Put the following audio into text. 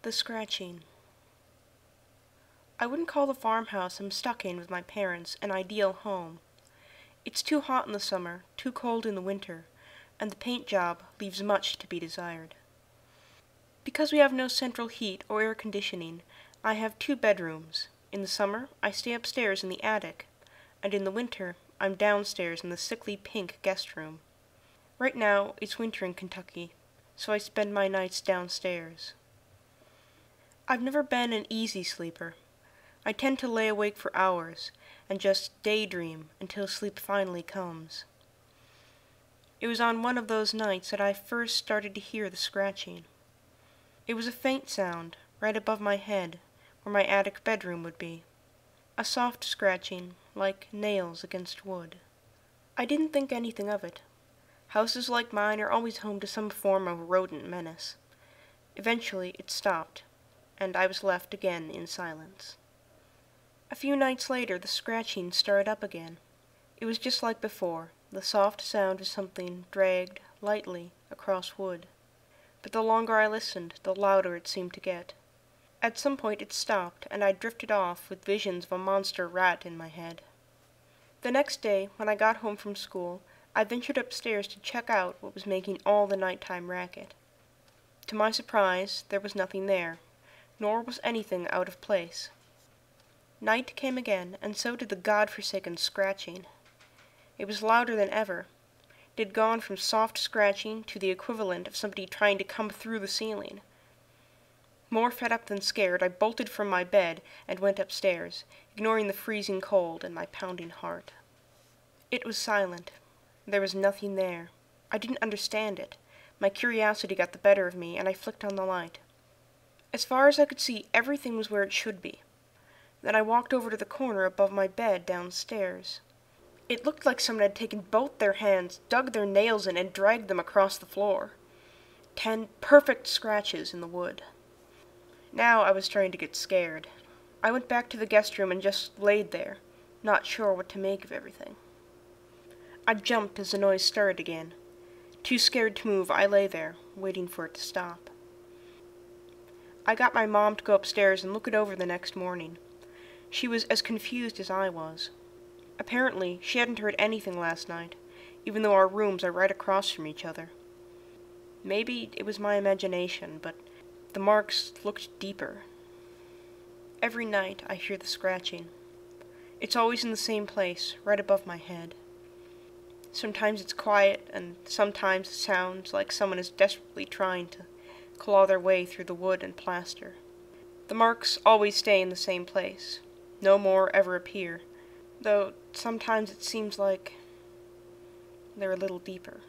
The scratching. I wouldn't call the farmhouse I'm stuck in with my parents an ideal home. It's too hot in the summer, too cold in the winter, and the paint job leaves much to be desired. Because we have no central heat or air conditioning, I have 2 bedrooms. In the summer, I stay upstairs in the attic, and in the winter, I'm downstairs in the sickly pink guest room. Right now, it's winter in Kentucky, so I spend my nights downstairs. I've never been an easy sleeper. I tend to lay awake for hours and just daydream until sleep finally comes. It was on one of those nights that I first started to hear the scratching. It was a faint sound right above my head where my attic bedroom would be. A soft scratching like nails against wood. I didn't think anything of it. Houses like mine are always home to some form of rodent menace. Eventually it stopped, and I was left again in silence. A few nights later, the scratching started up again. It was just like before, the soft sound of something dragged lightly across wood. But the longer I listened, the louder it seemed to get. At some point it stopped, and I drifted off with visions of a monster rat in my head. The next day, when I got home from school, I ventured upstairs to check out what was making all the nighttime racket. To my surprise, there was nothing there, nor was anything out of place. Night came again, and so did the God-forsaken scratching. It was louder than ever. It had gone from soft scratching to the equivalent of somebody trying to come through the ceiling. More fed up than scared, I bolted from my bed and went upstairs, ignoring the freezing cold and my pounding heart. It was silent. There was nothing there. I didn't understand it. My curiosity got the better of me, and I flicked on the light. As far as I could see, everything was where it should be. Then I walked over to the corner above my bed downstairs. It looked like someone had taken both their hands, dug their nails in, and dragged them across the floor. 10 perfect scratches in the wood. Now I was starting to get scared. I went back to the guest room and just laid there, not sure what to make of everything. I jumped as the noise started again. Too scared to move, I lay there, waiting for it to stop. I got my mom to go upstairs and look it over the next morning. She was as confused as I was. Apparently, she hadn't heard anything last night, even though our rooms are right across from each other. Maybe it was my imagination, but the marks looked deeper. Every night I hear the scratching. It's always in the same place, right above my head. Sometimes it's quiet, and sometimes it sounds like someone is desperately trying to claw their way through the wood and plaster. The marks always stay in the same place. No more ever appear, though sometimes it seems like they're a little deeper.